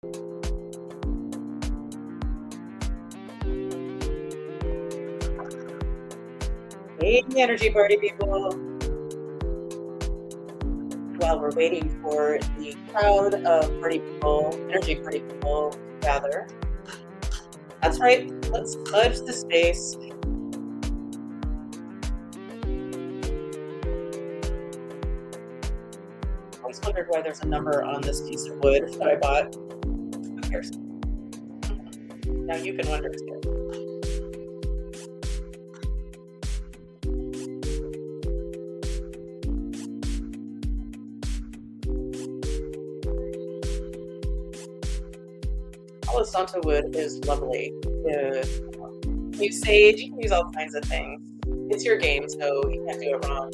Hey, energy party people. While we're waiting for the crowd of party people, energy party people to gather. That's right. Let's fudge the space. I always wondered why there's a number on this piece of wood that I bought. Who cares? Now you can wonder too. Palo Santo wood is lovely. Uh, use sage. You can use all kinds of things. It's your game, so you can't do it wrong.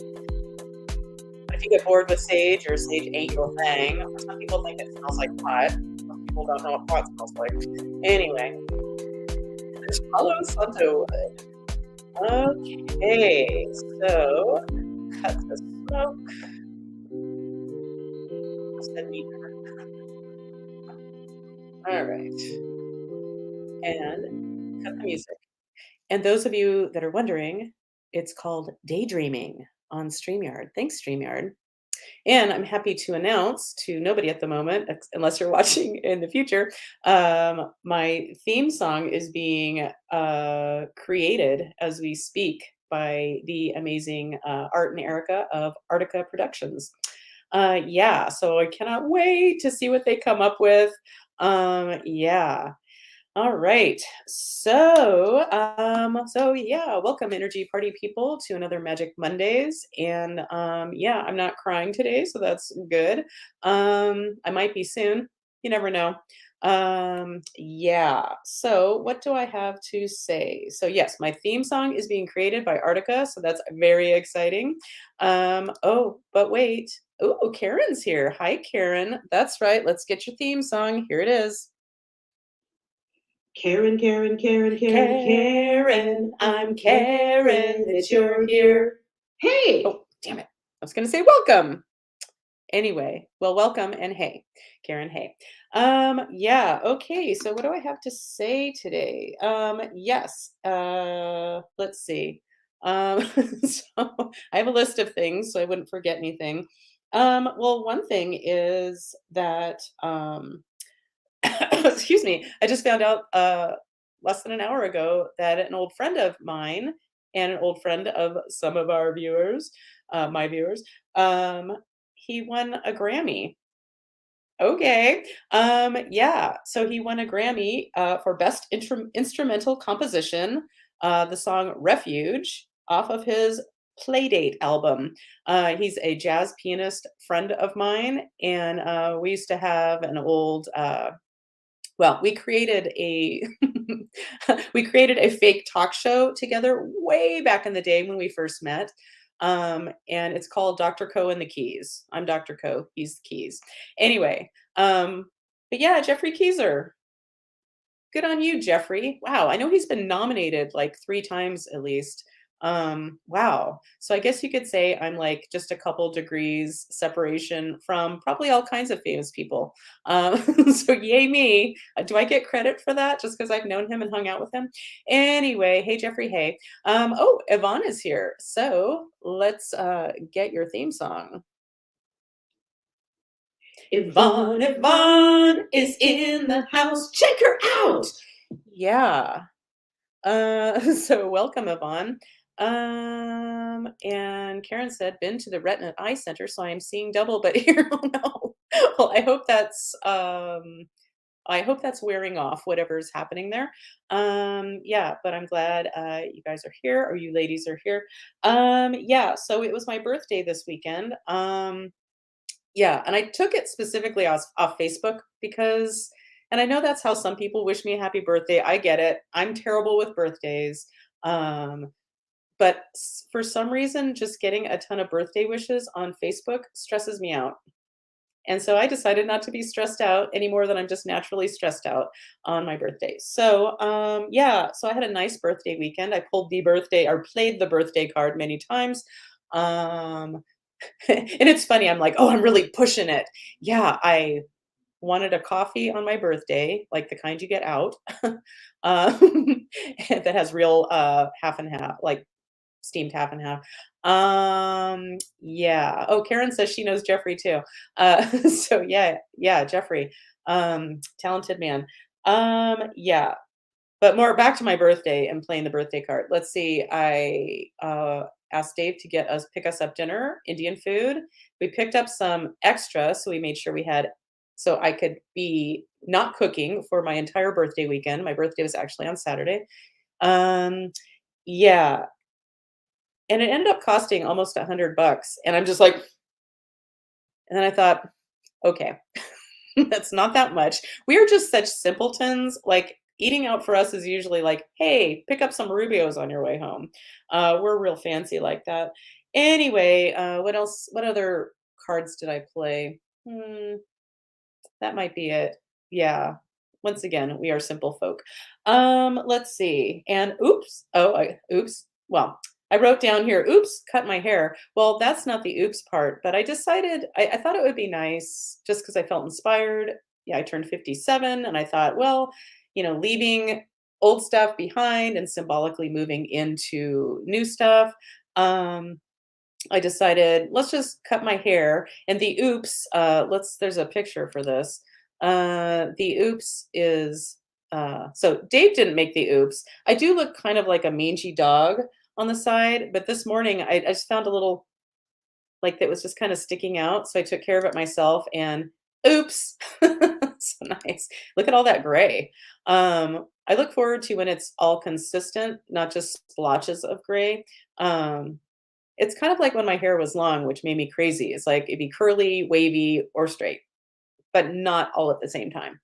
But if you get bored with sage or sage ain't your thing, some people think it smells like pot. Some people don't know what pot smells like. Anyway, there's Palo Santo wood. Okay, so cut the smoke. Send me. All right, and cut the music. And those of you that are wondering, it's called daydreaming on StreamYard. Thanks, StreamYard. And I'm happy to announce to nobody at the moment, unless you're watching in the future, my theme song is being created as we speak by the amazing Art and Erica of Artica Productions. Yeah, so I cannot wait to see what they come up with. Yeah. All right. So yeah, welcome energy party people to another Magic Mondays. And yeah, I'm not crying today, so that's good. I might be soon. You never know. Yeah. So what do I have to say? So yes, my theme song is being created by Artica, so that's very exciting. Oh, but wait. Oh, Karen's here. Hi, Karen. That's right. Let's get your theme song. Here it is. Karen, Karen, Karen, Karen, Karen, I'm Karen, that you're here. Hey, Oh, damn it. I was going to say welcome. Anyway, well, welcome and hey, Karen, hey. Yeah, okay. So what do I have to say today? Yes. Let's see. So I have a list of things so I wouldn't forget anything. Well, one thing is that excuse me, I just found out less than an hour ago that an old friend of mine and an old friend of some of our viewers, my viewers, he won a Grammy. Okay. Yeah. So he won a Grammy for Best Instrumental Composition, the song Refuge off of his Playdate album. He's a jazz pianist friend of mine, and we used to have an old well, we created a we created a fake talk show together way back in the day when we first met. And it's called Dr. Co and the Keys. I'm Dr. Co, he's the keys. Anyway, but yeah, Jeffrey Keyser. Good on you, Jeffrey. Wow, I know he's been nominated like 3 times at least. Wow. So I guess you could say I'm like just a couple degrees separation from probably all kinds of famous people. So yay me. Do I get credit for that just because I've known him and hung out with him? Anyway, hey Jeffrey, hey. Oh, Yvonne is here. So let's get your theme song. Yvonne is in the house. Check her out. Yeah. So welcome, Yvonne. And Karen said, been to the Retina Eye Center, so I am seeing double, but here, oh no. Well, I hope that's wearing off, whatever's happening there. Yeah, but I'm glad you guys are here, or you ladies are here. Yeah, so it was my birthday this weekend. Yeah, and I took it specifically off Facebook because and I know that's how some people wish me a happy birthday. I get it. I'm terrible with birthdays. Um, but for some reason, just getting a ton of birthday wishes on Facebook stresses me out. And so I decided not to be stressed out any more than I'm just naturally stressed out on my birthday. So yeah, so I had a nice birthday weekend. I pulled the birthday or played the birthday card many times. Um, and it's funny, I'm like, oh, I'm really pushing it. Yeah, wanted a coffee on my birthday, like the kind you get out, that has real, half and half, like steamed half and half. Yeah. Oh, Karen says she knows Jeffrey too. So yeah, yeah, Jeffrey, talented man. Yeah. But more back to my birthday and playing the birthday card. Let's see. I asked Dave to pick us up dinner, Indian food. We picked up some extra, so we made sure we had, so I could be not cooking for my entire birthday weekend. My birthday was actually on Saturday. Um, yeah, and it ended up costing almost $100, and I'm just like, and then I thought, okay, that's not that much. We are just such simpletons. Like eating out for us is usually like, hey, pick up some Rubios on your way home. We're real fancy like that. Anyway, what else? What other cards did I play? That might be it. Yeah. Once again, we are simple folk. Let's see. And oops. Oops. Well, I wrote down here, oops, cut my hair. Well, that's not the oops part, but I decided I thought it would be nice just because I felt inspired. Yeah, I turned 57 and I thought, well, leaving old stuff behind and symbolically moving into new stuff. Um, I decided, let's just cut my hair. And the oops, there's a picture for this. The oops is, so Dave didn't make the oops. I do look kind of like a mangy dog on the side, but this morning I just found a little, like, that was just kind of sticking out. So I took care of it myself and oops. So nice. Look at all that gray. I look forward to when it's all consistent, not just splotches of gray. Um, it's kind of like when my hair was long, which made me crazy. It's like it'd be curly, wavy, or straight, but not all at the same time.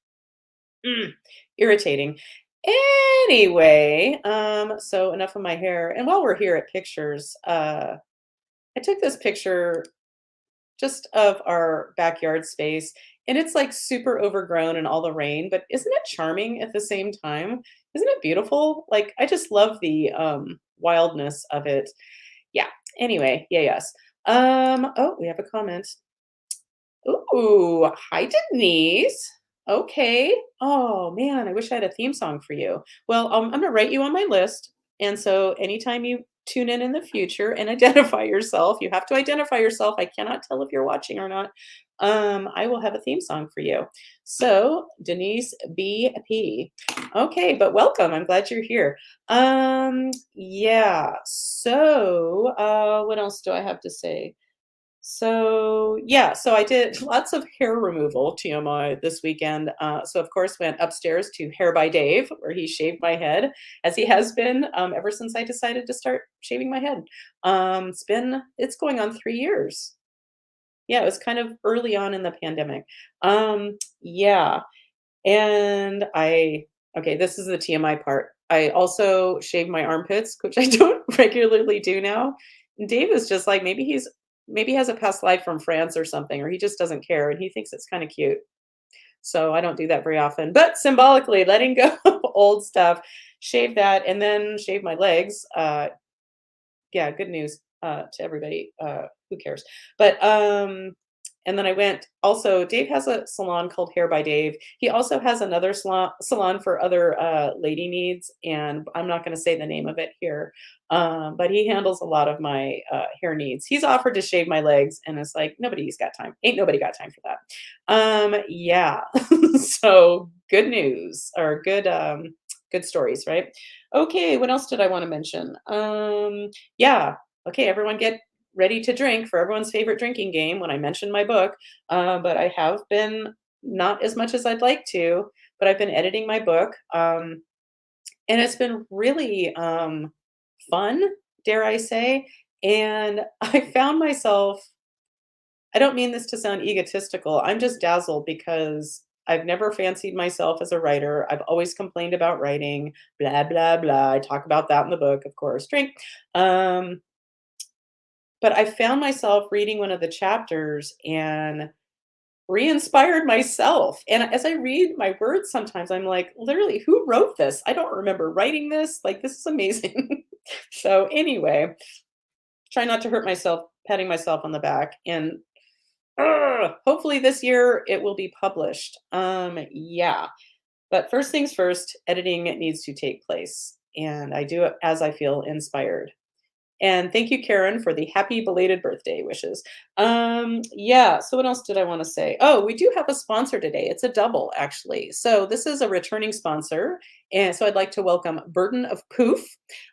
Mm, irritating. Anyway, so enough of my hair. And while we're here at pictures, I took this picture just of our backyard space, and it's like super overgrown and all the rain, but isn't it charming at the same time? Isn't it beautiful? Like I just love the wildness of it. Yeah. Anyway, yeah, yes. Oh, we have a comment. Ooh, hi Denise. Okay. Oh man, I wish I had a theme song for you. Well, I'm gonna write you on my list, and so anytime you tune in the future and identify yourself, you have to identify yourself. I cannot tell if you're watching or not. I will have a theme song for you. So Denise BP. Okay, but welcome. I'm glad you're here. Yeah. So, what else do I have to say? So, yeah, so I did lots of hair removal, TMI, this weekend. So, of course, went upstairs to Hair by Dave, where he shaved my head, as he has been ever since I decided to start shaving my head. It's going on 3 years. Yeah, it was kind of early on in the pandemic. Yeah, and okay, this is the TMI part. I also shave my armpits, which I don't regularly do now. And Dave is just like, maybe he has a past life from France or something, or he just doesn't care and he thinks it's kind of cute. So I don't do that very often. But symbolically, letting go of old stuff, shave that, and then shave my legs. Yeah, good news to everybody. Who cares? But and then I went also, Dave has a salon called Hair by Dave. He also has another salon for other lady needs, and I'm not going to say the name of it here. But he handles a lot of my hair needs. He's offered to shave my legs, and it's like nobody's got time. Ain't nobody got time for that. Yeah. So good news or good stories, right? Okay, what else did I want to mention? Yeah. Okay, everyone get ready to drink for everyone's favorite drinking game when I mentioned my book. But I have been, not as much as I'd like to, but I've been editing my book. And it's been really fun, dare I say. And I found myself, I don't mean this to sound egotistical. I'm just dazzled because I've never fancied myself as a writer. I've always complained about writing, blah, blah, blah. I talk about that in the book, of course. Drink. Um, but I found myself reading one of the chapters and re-inspired myself. And as I read my words, sometimes I'm like, literally, who wrote this? I don't remember writing this. Like, this is amazing. So, anyway, try not to hurt myself, patting myself on the back. And Hopefully this year it will be published. Yeah. But first things first, editing needs to take place, and I do it as I feel inspired. And thank you, Karen, for the happy belated birthday wishes. Yeah, so what else did I want to say? Oh, we do have a sponsor today. It's a double, actually. So this is a returning sponsor. And so I'd like to welcome Burden of Poof.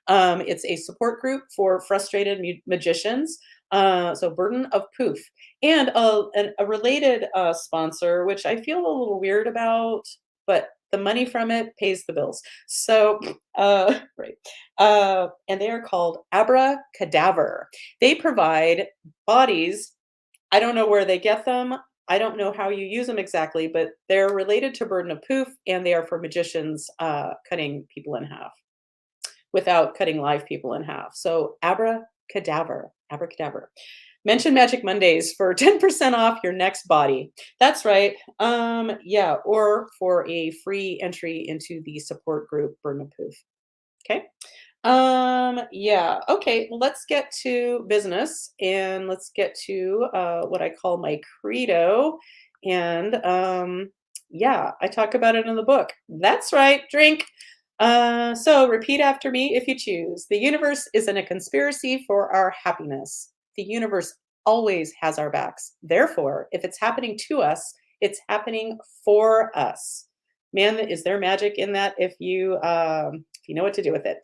It's a support group for frustrated magicians. So Burden of Poof. And a related sponsor, which I feel a little weird about, but the money from it pays the bills. So, right. And they are called Abracadaver. They provide bodies. I don't know where they get them. I don't know how you use them exactly, but they're related to Burden of Poof, and they are for magicians cutting people in half without cutting live people in half. So Abracadaver, Abracadaver. Mention Magic Mondays for 10% off your next body. That's right. Yeah, or for a free entry into the support group Burden of Poof. Okay. Yeah. Okay. Well, let's get to business and let's get to what I call my credo. And yeah, I talk about it in the book. That's right. Drink. So repeat after me if you choose. The universe isn't a conspiracy for our happiness. The universe always has our backs. Therefore, if it's happening to us, it's happening for us. Man, is there magic in that if you know what to do with it.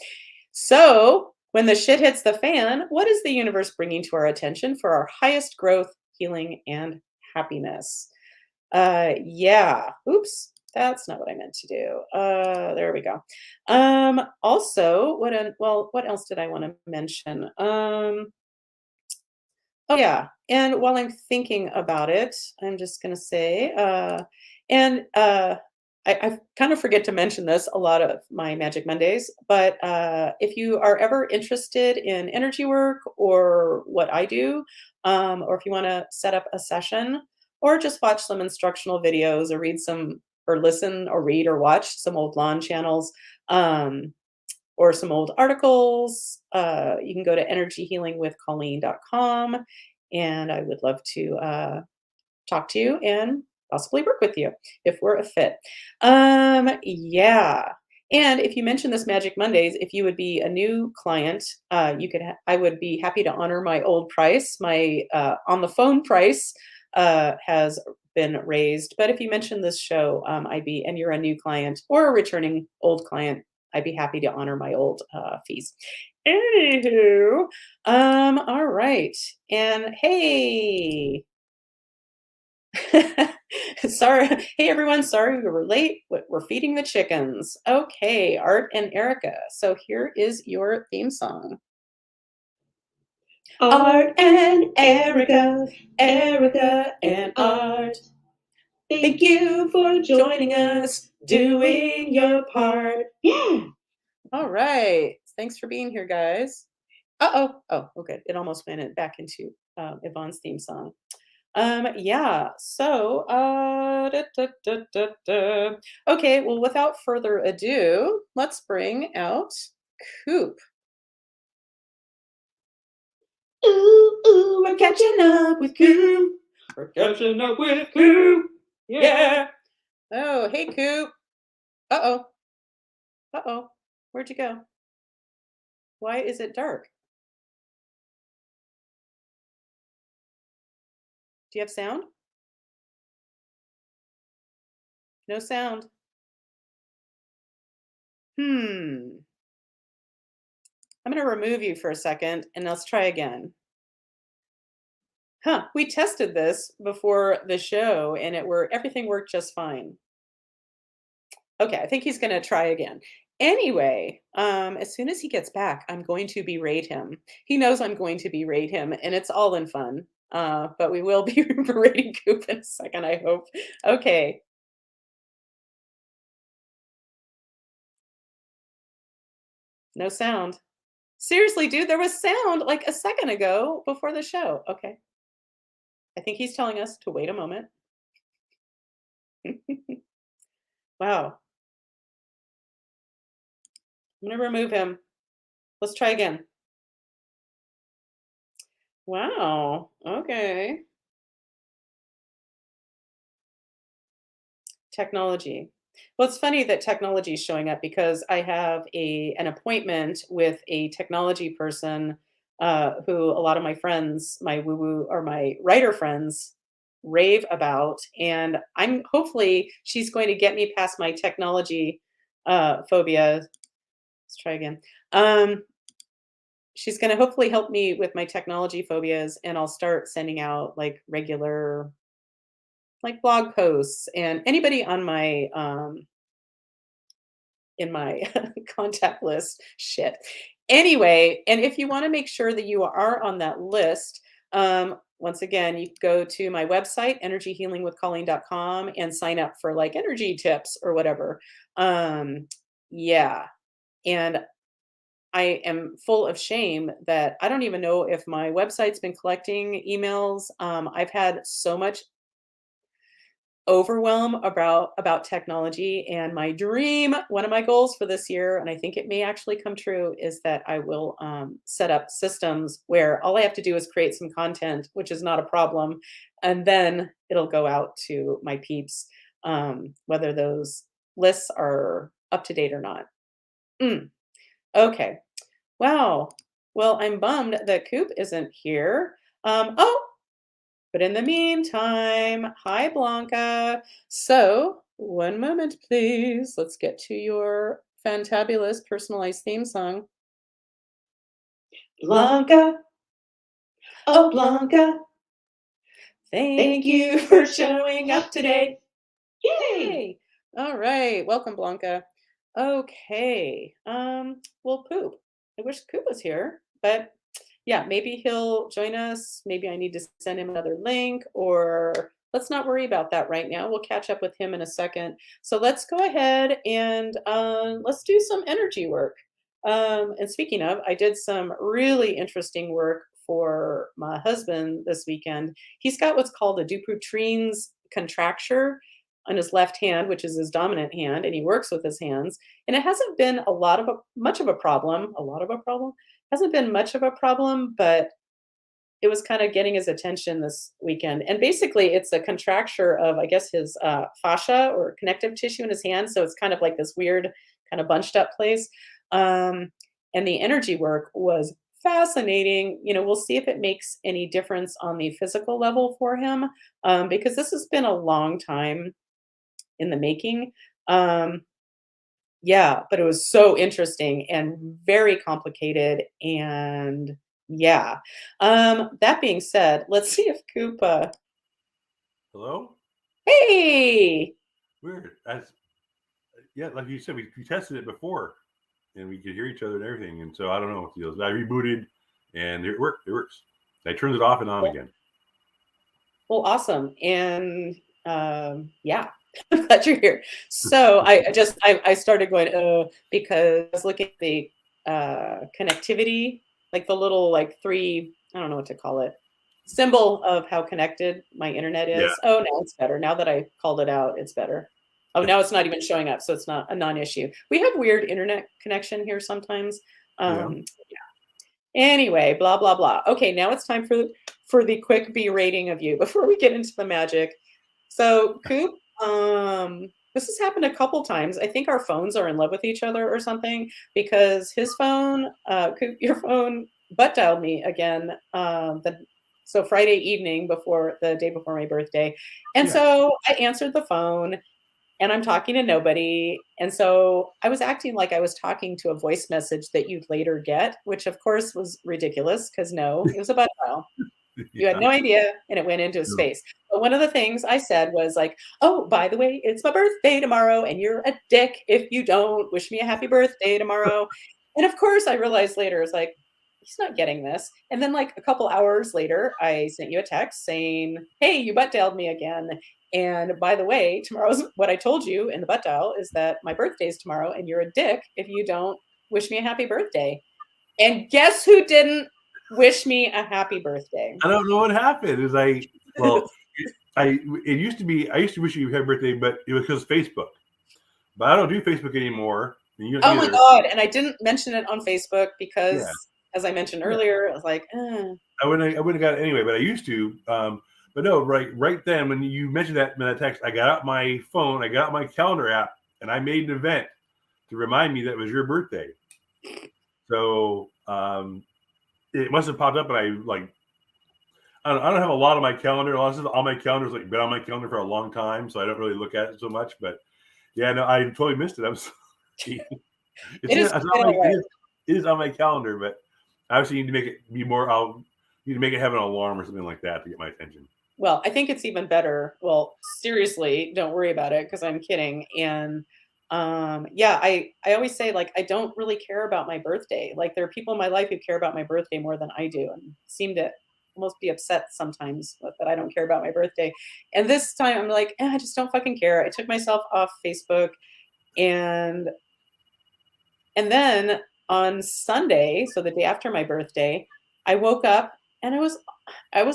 So, when the shit hits the fan, what is the universe bringing to our attention for our highest growth, healing, and happiness? Yeah. Oops. That's not what I meant to do. There we go. Also, what else did I want to mention? Oh, yeah, and while I'm thinking about it, I'm just gonna say, and, I kind of forget to mention this a lot of my Magic Mondays, but, if you are ever interested in energy work or what I do, or if you wanna set up a session, or just watch some instructional videos or read some or listen or read or watch some old lawn channels, um, or some old articles. You can go to energyhealingwithcolleen.com, and I would love to talk to you and possibly work with you if we're a fit. Yeah. And if you mention this Magic Mondays, if you would be a new client, I would be happy to honor my old price. My on the phone price has been raised, but if you mention this show, and you're a new client or a returning old client, I'd be happy to honor my old fees. Anywho, all right, and hey, sorry. Hey, everyone. Sorry we were late. We're feeding the chickens. Okay, Art and Erica. So here is your theme song. Art and Erica, Erica and Art. Thank you for joining us, doing your part. Yeah. All right. Thanks for being here, guys. Uh-oh. Oh, okay. It almost went it back into Yvonne's theme song. Yeah. So, okay. Well, without further ado, let's bring out Coop. Ooh, ooh, we're catching up with Koop. We're catching up with Coop. Yeah. Oh, hey, Coop. Uh-oh. Uh-oh. Where'd you go? Why is it dark? Do you have sound? No sound. Hmm. I'm going to remove you for a second and let's try again. Huh. We tested this before the show and everything worked just fine. Okay, I think he's going to try again. Anyway, as soon as he gets back, I'm going to berate him. He knows I'm going to berate him, and it's all in fun. But we will be berating Coop in a second, I hope. Okay. No sound. Seriously, dude, there was sound like a second ago before the show. Okay. I think he's telling us to wait a moment. Wow. I'm gonna remove him. Let's try again. Wow. Okay. Technology. Well, it's funny that technology is showing up because I have an appointment with a technology person who a lot of my friends, my woo woo or my writer friends, rave about, and I'm hopefully she's going to get me past my technology phobia. Let's try again. Um, she's going to hopefully help me with my technology phobias, and I'll start sending out like regular like blog posts and anybody on my in my contact list. Shit. Anyway, and if you want to make sure that you are on that list, once again, you go to my website, energyhealingwithcolleen.com, and sign up for like energy tips or whatever. Yeah. And I am full of shame that I don't even know if my website's been collecting emails. I've had so much overwhelm about technology, and my dream, one of my goals for this year, and I think it may actually come true, is that I will set up systems where all I have to do is create some content, which is not a problem, and then it'll go out to my peeps, whether those lists are up to date or not. Mm, okay. Wow. Well, I'm bummed that Coop isn't here. Oh, but in the meantime, hi, Blanca. So, one moment, please. Let's get to your fantabulous personalized theme song. Blanca, oh Blanca, Thank you for showing up today. yay! Yay! All right. Welcome, Blanca. Okay. Well, Poop. I wish Coop was here, but yeah, maybe he'll join us. Maybe I need to send him another link, or let's not worry about that right now. We'll catch up with him in a second. So let's go ahead and let's do some energy work. And speaking of, I did some really interesting work for my husband this weekend. He's got what's called a Dupuytren's contracture on his left hand, which is his dominant hand, and he works with his hands. And it hasn't been much of a problem. A lot of a problem hasn't been much of a problem, but it was kind of getting his attention this weekend. And basically, it's a contracture of, I guess, his fascia or connective tissue in his hand. So it's kind of like this weird, kind of bunched up place. Um, and the energy work was fascinating. You know, we'll see if it makes any difference on the physical level for him, because this has been a long time in the making. Um, yeah, but it was so interesting and very complicated, and yeah. That being said, let's see if Koopa. Hello? Hey! Weird. Yeah, like you said, we tested it before and we could hear each other and everything. And so I don't know what the deal is. I rebooted and it worked. It works. I turned it off and on again. Well, awesome. And yeah, I'm glad you're here. So I started going, because I was looking at the connectivity, like the little like three, I don't know what to call it, symbol of how connected my internet is. Yeah. Oh, now it's better. Now that I called it out, it's better. Oh, now it's not even showing up, so it's not a non-issue. We have weird internet connection here sometimes. Yeah. Anyway, blah blah blah. Okay, now it's time for the quick B rating of you before we get into the magic. So, Coop, this has happened a couple times. I think our phones are in love with each other or something, because his phone, Coop, your phone butt dialed me again. So Friday evening, before the day before my birthday, and so I answered the phone. And I'm talking to nobody. And so I was acting like I was talking to a voice message that you'd later get, which of course was ridiculous, because no, it was a butt dial. You had no idea, and it went into space. But one of the things I said was like, oh, by the way, it's my birthday tomorrow, and you're a dick if you don't wish me a happy birthday tomorrow. And of course, I realized later, it's like, he's not getting this. And then like a couple hours later, I sent you a text saying, hey, you butt dialed me again. And by the way, tomorrow's what I told you in the butt dial is that my birthday's tomorrow, and you're a dick if you don't wish me a happy birthday. And guess who didn't wish me a happy birthday? I don't know what happened. It used to be, I used to wish you a happy birthday, but it was because of Facebook. But I don't do Facebook anymore. Oh my God. And I didn't mention it on Facebook because, as I mentioned earlier, I was like, I wouldn't have got it anyway, but I used to. But no, right then when you mentioned that in that text, I got out my phone, I got out my calendar app, and I made an event to remind me that it was your birthday. So it must have popped up, and I don't have a lot on my calendar. All my calendars been on my calendar for a long time, so I don't really look at it so much. But yeah, no, I totally missed it. I'm sorry. It is it is on my calendar, but obviously you need to make it be more. You need to make it have an alarm or something like that to get my attention. Well, I think it's even better. Well, seriously, don't worry about it because I'm kidding. And yeah, I always say like I don't really care about my birthday. Like there are people in my life who care about my birthday more than I do, and seem to almost be upset sometimes that I don't care about my birthday. And this time I'm like, I just don't fucking care. I took myself off Facebook, and then on Sunday, so the day after my birthday, I woke up and I was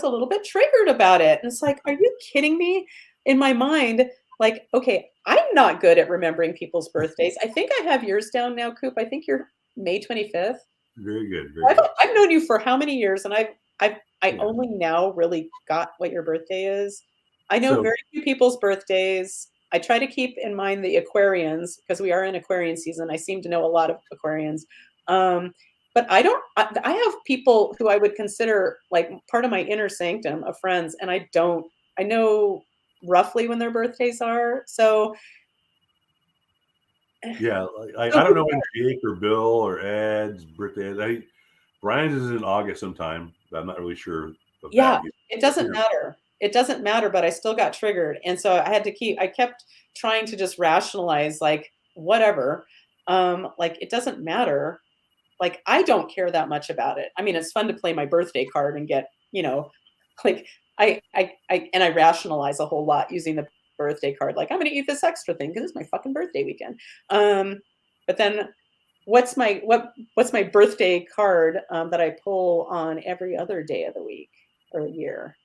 a little bit triggered about it. And it's like, are you kidding me? In my mind, like, okay, I'm not good at remembering people's birthdays. I think I have yours down now, Coop. I think you're May 25th. Very good. Very good. I've known you for how many years? And I Yeah. only now really got what your birthday is. I know So- very few people's birthdays. I try to keep in mind the Aquarians because we are in Aquarian season. I seem to know a lot of Aquarians. But I don't, I have people who I would consider like part of my inner sanctum of friends, and I know roughly when their birthdays are. So yeah, I don't know when Jake or Bill or Ed's birthday is. Brian's is in August sometime, but I'm not really sure of yeah, that. it doesn't matter. It doesn't matter, but I still got triggered. And so I kept trying to just rationalize like whatever. Like it doesn't matter. Like I don't care that much about it. I mean, it's fun to play my birthday card and get, like I rationalize a whole lot using the birthday card. Like I'm going to eat this extra thing because it's my fucking birthday weekend. But then what's my birthday card that I pull on every other day of the week or year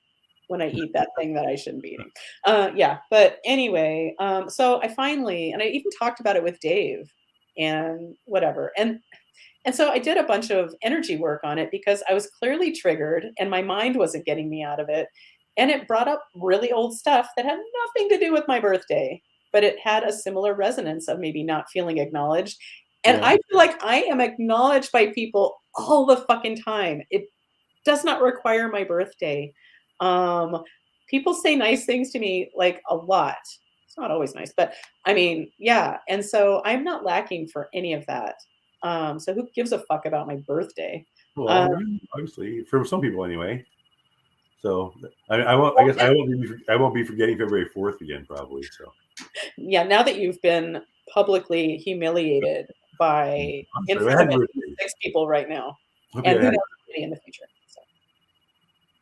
when I eat that thing that I shouldn't be eating? Yeah, but anyway, so I finally, and I even talked about it with Dave and whatever, and so I did a bunch of energy work on it because I was clearly triggered and my mind wasn't getting me out of it. And it brought up really old stuff that had nothing to do with my birthday, but it had a similar resonance of maybe not feeling acknowledged. And Yeah. I feel like I am acknowledged by people all the fucking time. It does not require my birthday. People say nice things to me like a lot. It's not always nice, but I mean, yeah. And so I'm not lacking for any of that. So who gives a fuck about my birthday? Well, obviously, for some people anyway. So I won't. I guess I won't be forgetting February 4th again, probably. So Yeah, now that you've been publicly humiliated by in sorry, I front had of birthdays. 6 people right now, Okay, and who knows in the future. So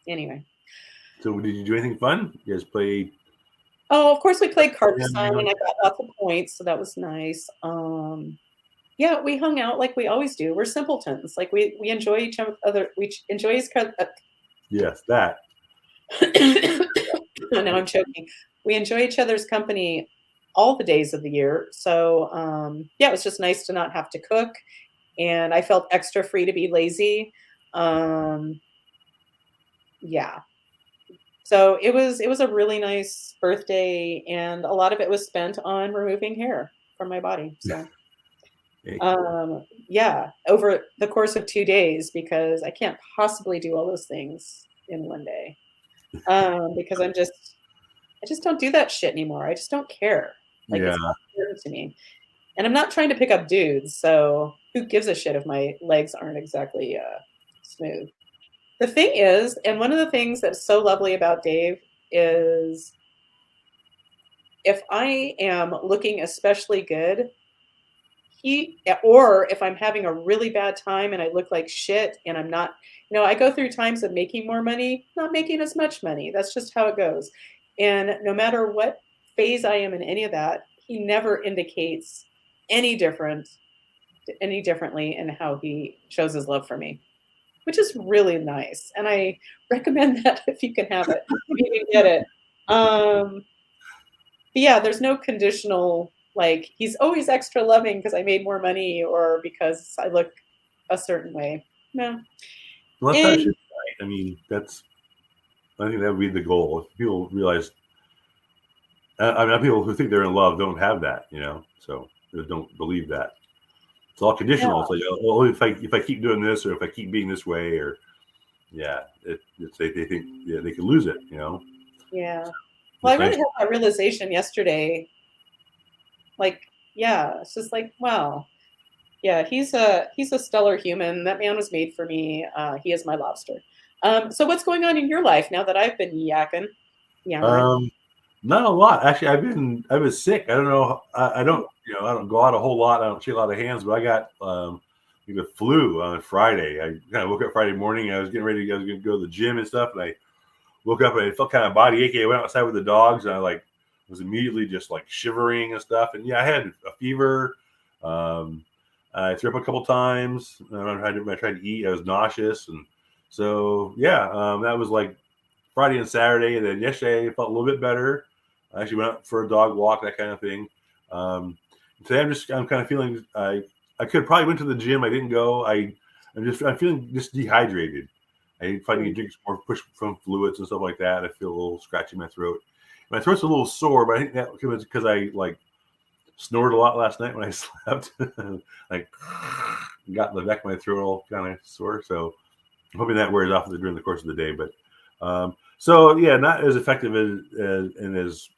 anyway, so did you do anything fun? You guys played? oh, of course we played Carcassonne, Yeah. and I got lots of points, so that was nice. Yeah, we hung out like we always do. We're simpletons. Like we enjoy each other. We enjoy each other. Yes, that. Now I'm choking. We enjoy each other's company all the days of the year. So yeah, it was just nice to not have to cook, and I felt extra free to be lazy. Yeah. So it was a really nice birthday, and a lot of it was spent on removing hair from my body. So yeah, over the course of 2 days, because I can't possibly do all those things in one day. Because I just don't do that shit anymore. I just don't care. Like Yeah. it's not important to me. And I'm not trying to pick up dudes, so who gives a shit if my legs aren't exactly smooth? The thing is, and one of the things that's so lovely about Dave is if I am looking especially good, or if I'm having a really bad time and I look like shit and I'm not, I go through times of making more money, not making as much money. That's just how it goes. And no matter what phase I am in any of that, he never indicates any differently in how he shows his love for me, which is really nice. And I recommend that if you can have it, if you can get it. But yeah, there's no conditional, like he's always extra loving because I made more money or because I look a certain way. No. Well, that's how it should be, right? I mean, that's I think that would be the goal. If people realize, I mean, people who think they're in love don't have that, so they don't believe that. It's all Yeah. conditional. It's like, oh, if I keep doing this, or if I keep being this way, or they think they could lose it, Yeah. Well, I It's really nice. had that realization yesterday. Like, yeah, it's just like, wow. Yeah, he's a stellar human. That man was made for me. He is my lobster. So what's going on in your life now that I've been yakking, yammering? Um, Not a lot actually. I've been sick. I don't know. I don't I don't go out a whole lot. I don't shake a lot of hands, but I got the flu on Friday. I kind of woke up Friday morning. I was getting ready. I was going to go to the gym and stuff, and I woke up and I felt kind of body achy. I went outside with the dogs, and I was immediately just like shivering and stuff. And yeah, I had a fever. Um, I threw up a couple times. When I tried to eat, I was nauseous, and so yeah, that was like Friday and Saturday, and then yesterday I felt a little bit better. I actually went out for a dog walk, that kind of thing. Um, Today I'm kind of feeling I could probably went to the gym. I didn't go. I'm feeling just dehydrated. I probably need to drink some more push from fluids and stuff like that. I feel a little scratchy in my throat. My throat's a little sore, but I think that was because I snored a lot last night when I slept. like got the back of my throat all kind of sore. So I'm hoping that wears off during the course of the day. But so yeah, not as effective and as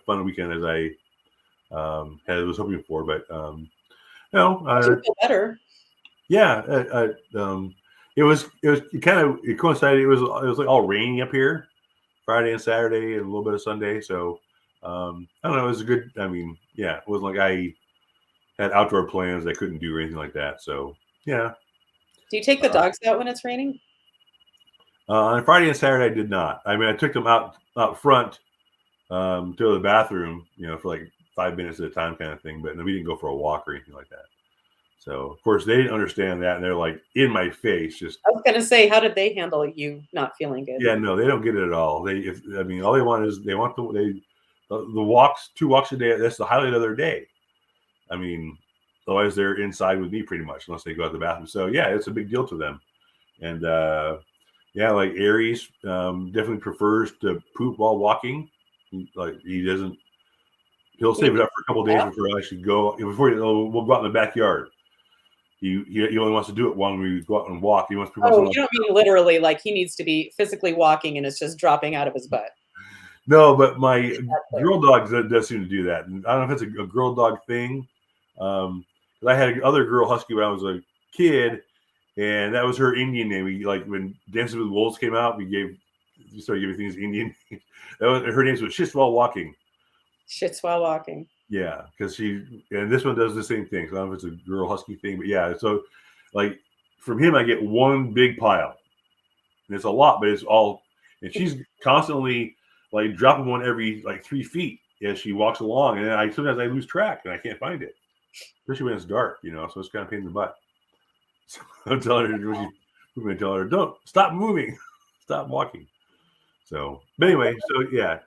fun a weekend as I was hoping for. But no, You feel better. yeah, it coincided. It was like all rainy up here Friday and Saturday and a little bit of Sunday. So I don't know. It was a good. I mean, yeah, it wasn't like I had outdoor plans I couldn't do or anything like that. So yeah, Do you take the dogs out when it's raining? on Friday and Saturday I did not. I mean, I took them out front to the bathroom, for like 5 minutes at a time, kind of thing. But we didn't go for a walk or anything like that. So of course they didn't understand that, and they're like in my face, just I was gonna say, how did they handle you not feeling good? yeah, no, they don't get it at all. I mean, all they want is they want the walks, 2 walks a day. That's the highlight of their day. I mean, otherwise they're inside with me pretty much, unless they go out to the bathroom. So yeah, it's a big deal to them. And yeah, like Aries definitely prefers to poop while walking. Like he doesn't. He'll save it up for a couple of days before I actually go. We'll go out in the backyard. He only wants to do it when we go out and walk. He wants to. Oh, you don't mean literally, like he needs to be physically walking and it's just dropping out of his butt. No, but my girl dog does seem to do that. And I don't know if it's a girl dog thing. Because I had another girl husky when I was a kid, and that was her Indian name. We when Dances with Wolves came out, we started giving things Indian names. Her name was Shits While Walking. Shits while walking. Yeah, because and this one does the same thing. So I don't know if it's a girl husky thing, but yeah. So like from him, I get one big pile, and it's a lot, but it's all. And she's constantly like dropping one every 3 feet as she walks along, and then sometimes I lose track and I can't find it, especially when it's dark, so it's kind of pain in the butt. So I'm telling her when she's moving, I tell her, don't stop moving, stop walking. So, but anyway, so yeah,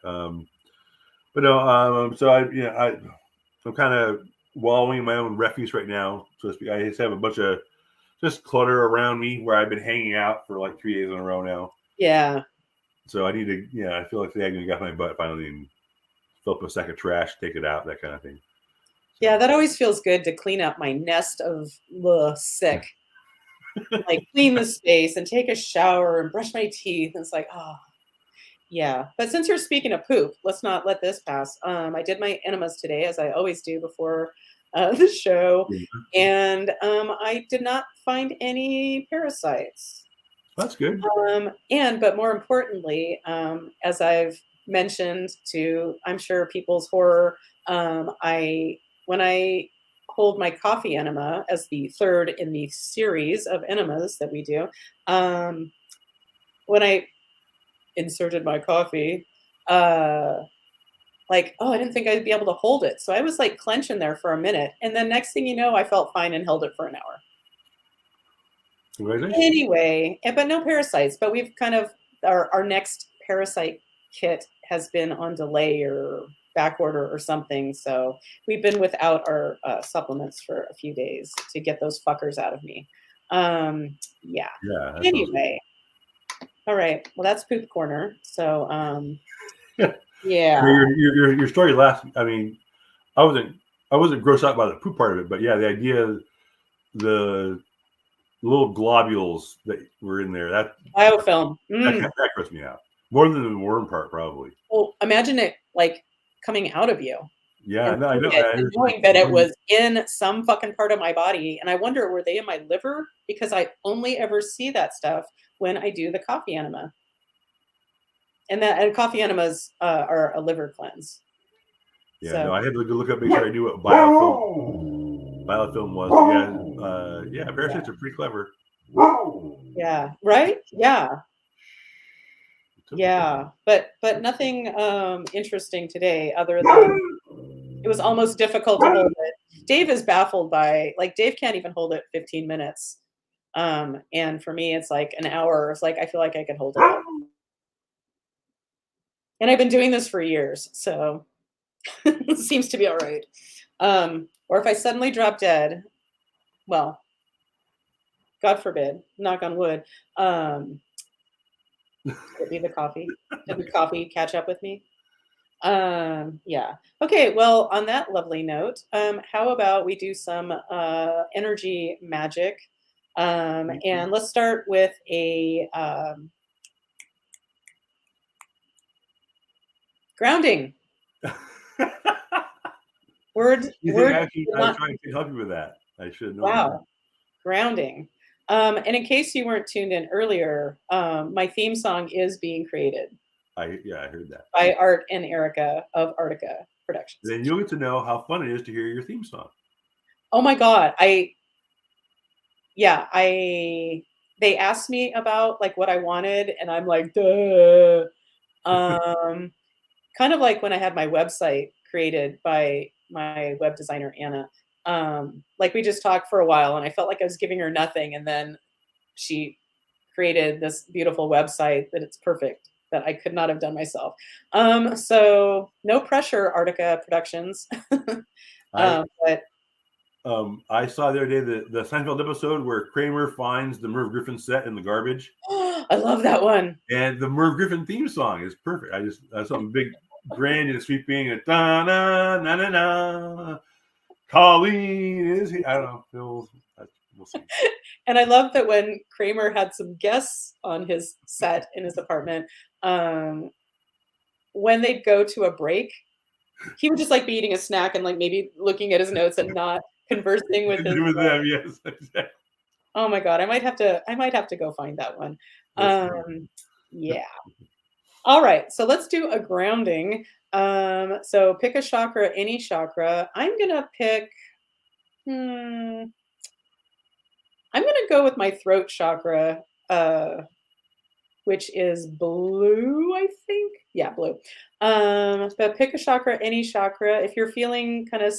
but no, so I'm kind of wallowing in my own refuse right now, so to speak. I just have a bunch of just clutter around me where I've been hanging out for like 3 days in a row now. Yeah. So I need to, I feel like today I'm going to get my butt finally and fill up a sack of trash, take it out, that kind of thing. So. Yeah, that always feels good to clean up my nest of sick. Like clean the space and take a shower and brush my teeth. And it's like, oh, yeah. But since you're speaking of poop, let's not let this pass. I did my enemas today, as I always do before the show, and I did not find any parasites. That's good. But more importantly, as I've mentioned to, I'm sure people's horror, when I hold my coffee enema as the third in the series of enemas that we do, when I inserted my coffee, I didn't think I'd be able to hold it. So I was like clenching there for a minute. And then next thing you know, I felt fine and held it for an hour. Anyway, but no parasites. But we've kind of, our next parasite kit has been on delay or back order or something. So we've been without our supplements for a few days to get those fuckers out of me. Yeah. Anyway. All right. Well, that's poop corner. So, Yeah. yeah. Your story last. I mean, I wasn't I wasn't grossed out by the poop part of it, but yeah, the idea, the little globules that were in there, Biofilm. that grossed me out more than the worm part, probably. Well, imagine it like coming out of you Yeah, and no, I seeing know. it I and was like, knowing that it was in some fucking part of my body. And I wonder, were they in my liver? Because I only ever see that stuff when I do the coffee enema. And coffee enemas are a liver cleanse. yeah, no, So I had to look up, make sure I knew what biofilm was. Yeah, yeah, parasites are pretty clever. yeah, right? Yeah, Typical. yeah. But nothing interesting today other than it was almost difficult to hold it. Dave is baffled by like Dave can't even hold it 15 minutes. And for me it's like an hour. It's like I feel like I could hold it all. And I've been doing this for years, so it seems to be all right. Or if I suddenly drop dead, well, God forbid, knock on wood, it'll be the coffee. Did the coffee catch up with me? Yeah. Okay, well, on that lovely note, how about we do some energy magic? And let's start with a grounding. Word, You think word, I not trying to help you with that? I should have known that. wow, grounding. And in case you weren't tuned in earlier, my theme song is being created I heard that. by Art and Erica of Artica Productions. Then you'll get to know how fun it is to hear your theme song. Oh my God, yeah, they asked me about like what I wanted, and I'm like, duh. Um, kind of like when I had my website created by my web designer Anna. Like we just talked for a while, and I felt like I was giving her nothing, and then she created this beautiful website that it's perfect that I could not have done myself. So no pressure, Artica Productions. I But I saw the other day the Seinfeld episode where Kramer finds the Merv Griffin set in the garbage, I love that one. and the Merv Griffin theme song is perfect. I just something big, grand and sweeping, and da na na na na. Colleen is he? I don't know. We'll see. And I love that when Kramer had some guests on his set in his apartment, um, when they'd go to a break, he would just like be eating a snack and like maybe looking at his notes and not conversing with his. With them, yes. Exactly. Oh my God, I might have to go find that one. Yeah. All right, so let's do a grounding. So pick a chakra, any chakra. I'm gonna pick. Hmm, I'm gonna go with my throat chakra. Which is blue, I think. Yeah, blue. But pick a chakra, any chakra. If you're feeling kind of,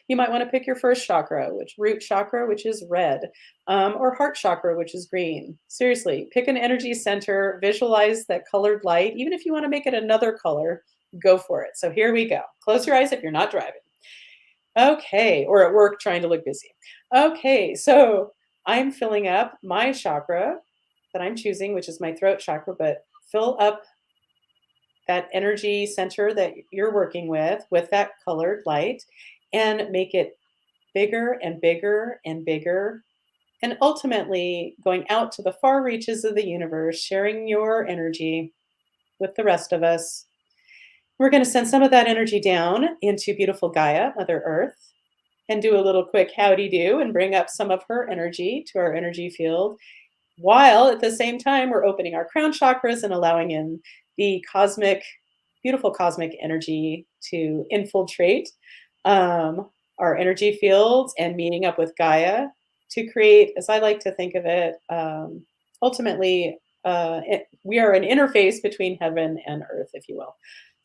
you might want to pick your first chakra, which root chakra, which is red, or heart chakra, which is green. Seriously, pick an energy center, visualize that colored light. Even if you want to make it another color, go for it. So here we go. Close your eyes if you're not driving. Okay, or at work trying to look busy. Okay, so I'm filling up my chakra that I'm choosing, which is my throat chakra, but fill up that energy center that you're working with that colored light and make it bigger and bigger and bigger. And ultimately going out to the far reaches of the universe, sharing your energy with the rest of us. We're going to send some of that energy down into beautiful Gaia, Mother Earth, and do a little quick howdy do and bring up some of her energy to our energy field, while at the same time we're opening our crown chakras and allowing in the cosmic, beautiful cosmic energy to infiltrate our energy fields and meeting up with Gaia to create, as I like to think of it, ultimately, we are an interface between heaven and earth, if you will.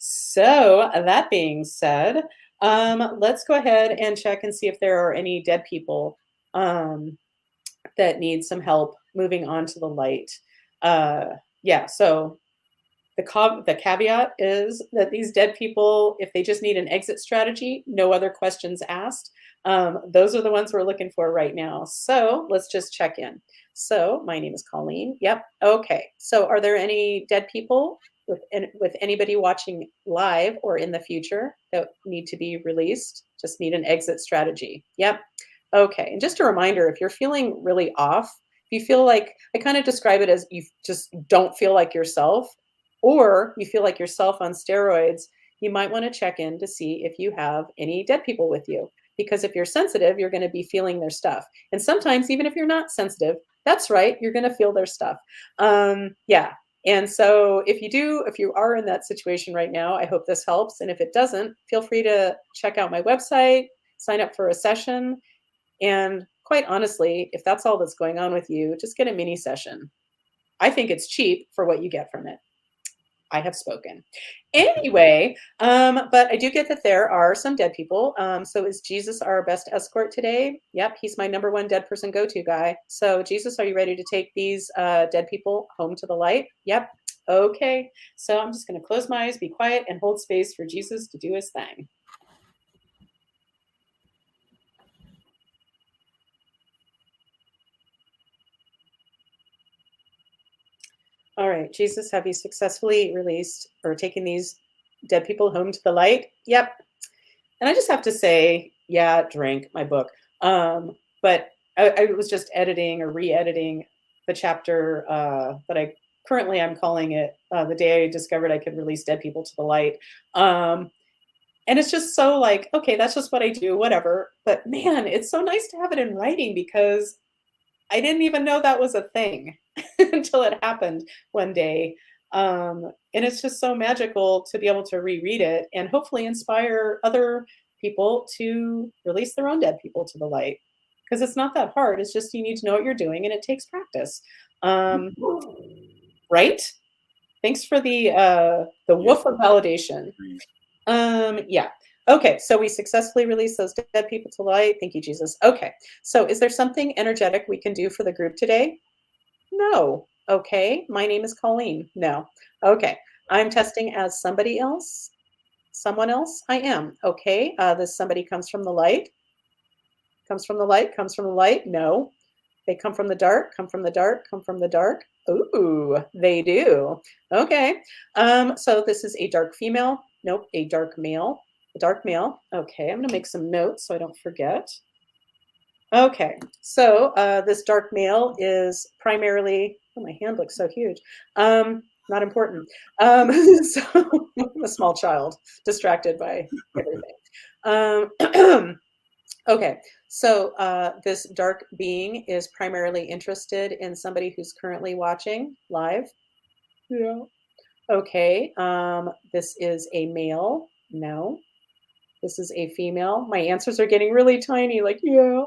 So, that being said, let's go ahead and check and see if there are any dead people that need some help moving on to the light. Yeah, so The caveat is that these dead people, if they just need an exit strategy, no other questions asked, those are the ones we're looking for right now. So let's just check in. So my name is Colleen. Yep. Okay. So are there any dead people with anybody watching live or in the future that need to be released? Just need an exit strategy. Yep. Okay. And just a reminder, if you're feeling really off, if you feel like, I kind of describe it as you just don't feel like yourself, or you feel like yourself on steroids, you might want to check in to see if you have any dead people with you. Because if you're sensitive, you're going to be feeling their stuff. And sometimes, even if you're not sensitive, that's right, you're going to feel their stuff. Yeah. And so if you are in that situation right now, I hope this helps. And if it doesn't, feel free to check out my website, sign up for a session. And quite honestly, if that's all that's going on with you, just get a mini session. I think it's cheap for what you get from it. I have spoken. Anyway, but I do get that there are some dead people. So is Jesus our best escort today? Yep, he's my number one dead person go-to guy. So Jesus, are you ready to take these dead people home to the light? Yep. Okay. So I'm just going to close my eyes, be quiet, and hold space for Jesus to do his thing. All right, Jesus, have you successfully released or taken these dead people home to the light? Yep. And I just have to say, yeah, drink my book. But I was just editing or re-editing the chapter that I'm calling it the day I discovered I could release dead people to the light. And it's just so like, okay, that's just what I do, whatever. But man, it's so nice to have it in writing because I didn't even know that was a thing until it happened one day. And it's just so magical to be able to reread it and hopefully inspire other people to release their own dead people to the light. Because it's not that hard. It's just you need to know what you're doing and it takes practice. Right? Thanks for the woof of validation. Yeah. Okay, so we successfully released those dead people to light. Thank you, Jesus. Okay, so is there something energetic we can do for the group today? No. Okay, my name is Colleen. No. Okay, I'm testing as somebody else. Someone else? I am. Okay, this somebody comes from the light. Comes from the light, comes from the light. No. They come from the dark, come from the dark, come from the dark. Ooh, they do. Okay. So this is a dark female. Nope, a dark male. A dark male. Okay, I'm going to make some notes so I don't forget. Okay, so this dark male is primarily, oh, my hand looks so huge. Not important. So a small child distracted by everything. Okay, so this dark being is primarily interested in somebody who's currently watching live. Yeah. Okay, this is a male. No. This is a female. My answers are getting really tiny, like, yeah.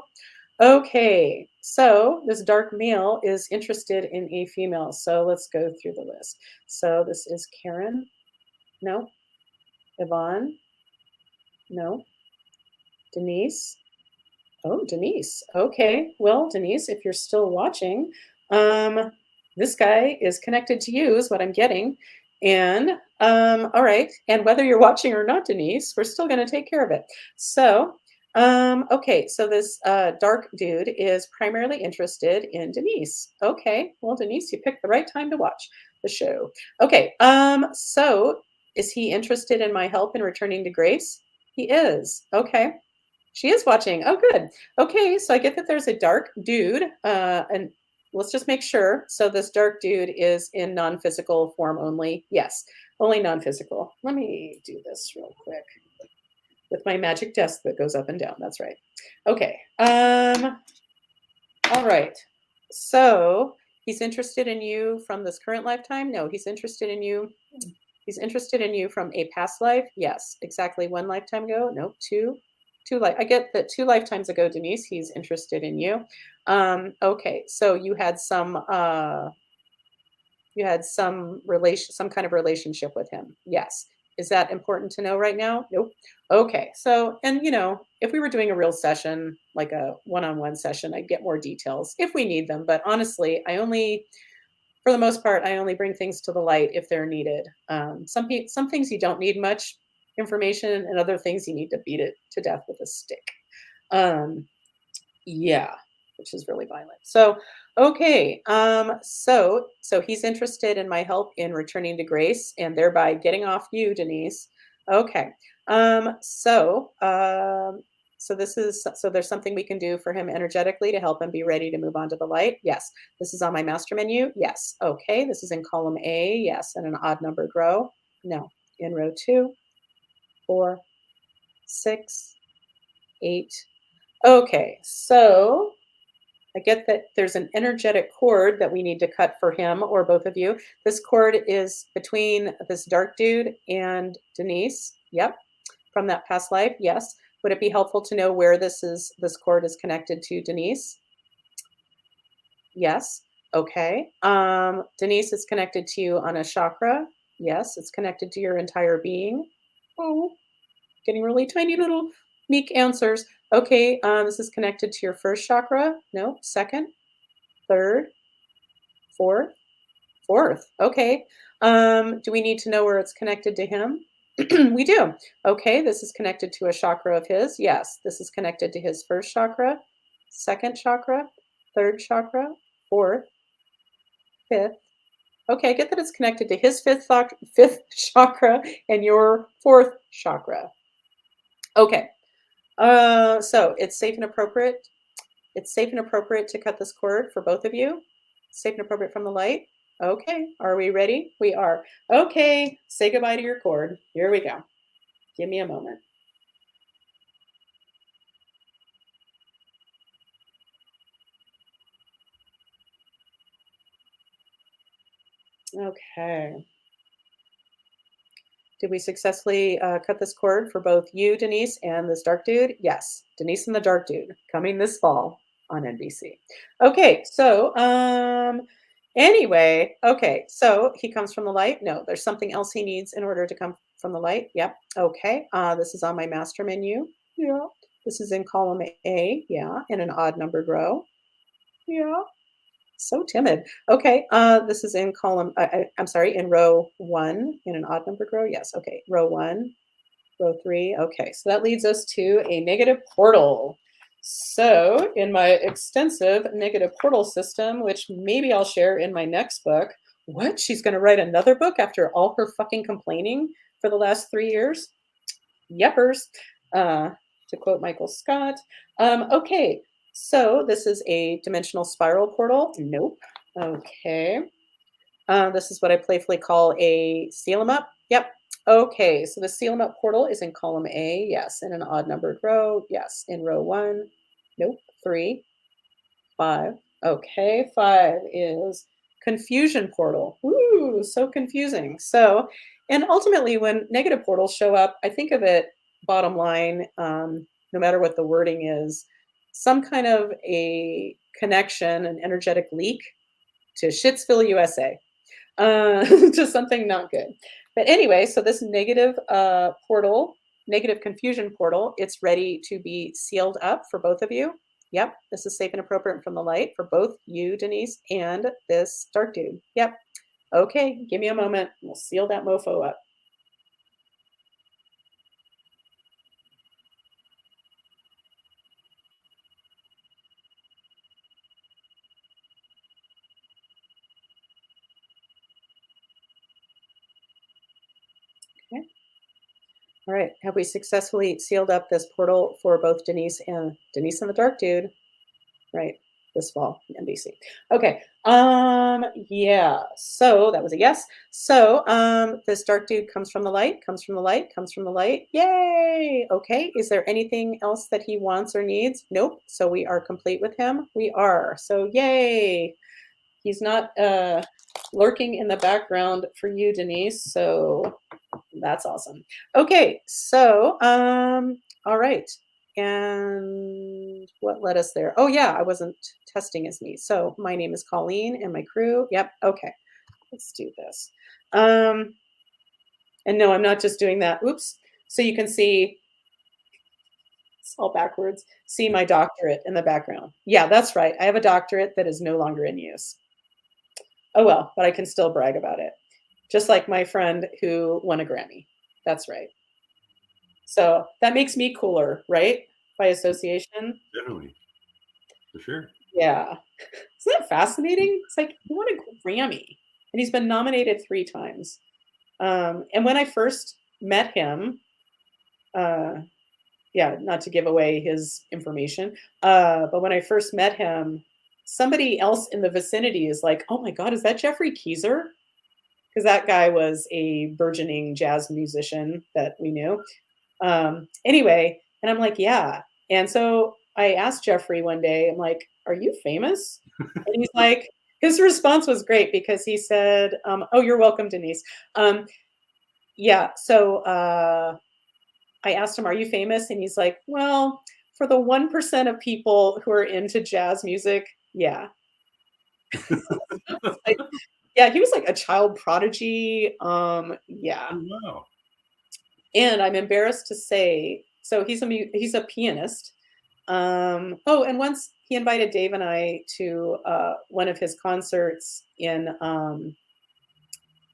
Okay, so this dark male is interested in a female. So let's go through the list. So this is Karen. No. Yvonne. No. Denise. Oh, Denise. Okay. Well, Denise, if you're still watching, this guy is connected to you is what I'm getting. And all right. And whether you're watching or not, Denise, we're still going to take care of it. So, okay. So this dark dude is primarily interested in Denise. Okay. Well, Denise, you picked the right time to watch the show. Okay. So is he interested in my help in returning to Grace? He is. Okay. She is watching. Oh, good. Okay, so I get that there's a dark dude, and let's just make sure. So this dark dude is in non-physical form only. Yes, only non-physical. Let me do this real quick with my magic desk that goes up and down. That's right. Okay. All right. So he's interested in you from this current lifetime? No, he's interested in you. He's interested in you from a past life? Yes. Exactly one lifetime ago? Nope. Two. I get that 2 lifetimes ago, Denise, he's interested in you. Okay, so you had some some kind of relationship with him. Yes. Is that important to know right now? Nope. Okay. So, and if we were doing a real session, like a one-on-one session, I'd get more details if we need them. But honestly, For the most part, I only bring things to the light if they're needed. Some things you don't need much information, and other things you need to beat it to death with a stick. Um, yeah, which is really violent. So, okay. So he's interested in my help in returning to grace and thereby getting off you, Denise. Okay. Um, so, um, so there's something we can do for him energetically to help him be ready to move on to the light. Yes. This is on my master menu. Yes. Okay. This is in column A. Yes. And an odd numbered row. No. In row 2, 4, 6, 8. Okay. So I get that there's an energetic cord that we need to cut for him or both of you. This cord is between this dark dude and Denise. Yep. From that past life. Yes. Would it be helpful to know where this cord is connected to Denise? Yes. Okay. Denise is connected to you on a chakra. Yes, it's connected to your entire being. Oh, getting really tiny little meek answers. Okay, this is connected to your first chakra. No, second, third, fourth, fourth. Okay. Do we need to know where it's connected to him? We do. Okay, this is connected to a chakra of his. Yes, this is connected to his first chakra, second chakra, third chakra, fourth, fifth. Okay, I get that it's connected to his fifth chakra and your fourth chakra. Okay. So it's safe and appropriate. It's safe and appropriate to cut this cord for both of you. Safe and appropriate from the light. Okay. Are we ready? We are. Okay. Say goodbye to your cord. Here we go. Give me a moment. Okay. Did we successfully cut this cord for both you, Denise, and this dark dude? Yes. Denise and the dark dude coming this fall on NBC. Okay. So, anyway, okay. So he comes from the light. No, there's something else he needs in order to come from the light. Yep. Okay. This is on my master menu. Yeah. This is in column A. Yeah. In an odd numbered row. Yeah. So timid. Okay, this is in column, I'm sorry, in row 1 in an odd numbered row. Yes, okay, row 1, row 3. Okay, so that leads us to a negative portal. So in my extensive negative portal system, which maybe I'll share in my next book, what? She's going to write another book after all her fucking complaining for the last 3 years? Yepers, uh, to quote Michael Scott. Okay, so this is a dimensional spiral portal. Nope. Okay. This is what I playfully call a seal 'em up. Yep. Okay, so the seal 'em up portal is in column A. Yes. In an odd numbered row. Yes. In row 1. Nope. 3, 5. Okay. 5 is confusion portal. Ooh, so confusing. So, and ultimately, when negative portals show up, I think of it bottom line, no matter what the wording is, some kind of a connection, an energetic leak to Shitsville, USA, to something not good. But anyway, so this negative portal, negative confusion portal, it's ready to be sealed up for both of you. Yep, this is safe and appropriate from the light for both you, Denise, and this dark dude. Yep. Okay, give me a moment. We'll seal that mofo up. Okay. All right. Have we successfully sealed up this portal for both Denise and the dark dude? Right. This fall, NBC. Okay. Yeah. So that was a yes. So, this dark dude comes from the light, comes from the light, comes from the light. Yay. Okay. Is there anything else that he wants or needs? Nope. So we are complete with him. We are. So yay. He's not lurking in the background for you, Denise. So that's awesome. Okay. So, all right. And what led us there? Oh, yeah, I wasn't testing his needs. So my name is Colleen and my crew. Yep. Okay. Let's do this. And no, I'm not just doing that. Oops. So you can see it's all backwards. See my doctorate in the background. Yeah, that's right. I have a doctorate that is no longer in use. Oh well, but I can still brag about it. Just like my friend who won a Grammy. That's right. So that makes me cooler, right? By association. Definitely, for sure. Yeah. Isn't that fascinating? It's like he won a Grammy and he's been nominated 3 times. And when I first met him, uh, yeah, not to give away his information, but when I first met him, somebody else in the vicinity is like, "Oh my God, is that Jeffrey Keezer?" Because that guy was a burgeoning jazz musician that we knew. Anyway, and I'm like, "Yeah." And so I asked Jeffrey one day, I'm like, "Are you famous?" And he's like, his response was great because he said, "Oh, you're welcome, Denise." Um, yeah, so I asked him, "Are you famous?" And he's like, "Well, for the 1% of people who are into jazz music, yeah." Like, yeah, he was like a child prodigy. Yeah. Oh, wow. And I'm embarrassed to say, so he's a pianist. Oh, and once he invited Dave and I to one of his concerts in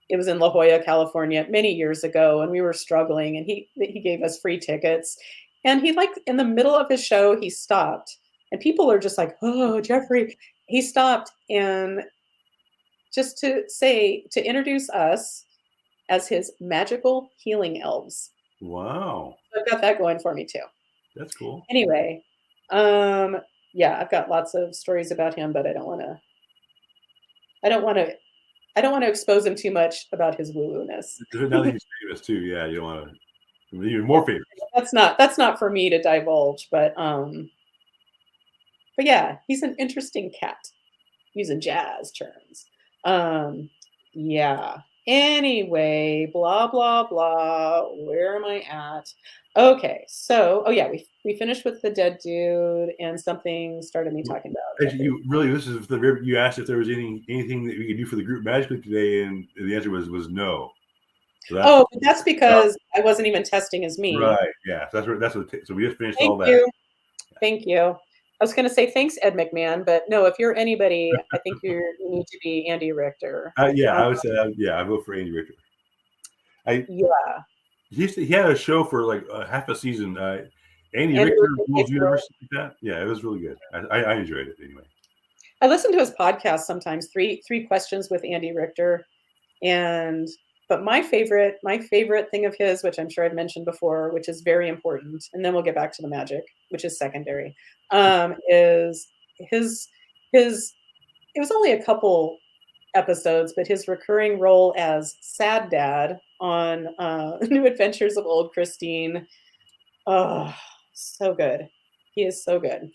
it was in La Jolla, California, many years ago, and we were struggling, and he gave us free tickets. And he like in the middle of his show, he stopped, and people are just like, "Oh, Jeffrey." He stopped and just to introduce us as his magical healing elves. Wow. So I've got that going for me too. That's cool. Anyway, um, yeah, I've got lots of stories about him, but I don't want to I don't want to expose him too much about his woo-woo-ness. Now that he's famous too, yeah, you don't want to even Yeah, more famous. that's not for me to divulge, but yeah, he's an interesting cat using jazz terms. Um, yeah. Anyway, blah blah blah. Where am I at? Okay, so oh yeah, we finished with the dead dude, and something started me talking about Actually, Jeffrey. you really this is you asked if there was anything that we could do for the group magically today, and the answer was no. So that's Oh, but that's because I wasn't even testing as me. right. Yeah, so that's what. So we just finished Thank all that. you. Thank you. I was going to say thanks, Ed McMahon, but no, if you're anybody, I think you need to be Andy Richter. Yeah, Um, I would say yeah, I vote for Andy Richter. I yeah, he had a show for like half a season. Andy Andy Richter Richter rules paid for it. universe like that. Yeah, it was really good. I enjoyed it anyway. I listen to his podcast sometimes. Three questions with Andy Richter, and but my favorite thing of his, which I'm sure I've mentioned before, which is very important, and then we'll get back to the magic, which is secondary, is his. It was only a couple episodes, but his recurring role as Sad Dad on New Adventures of Old Christine. Oh, so good. He is so good.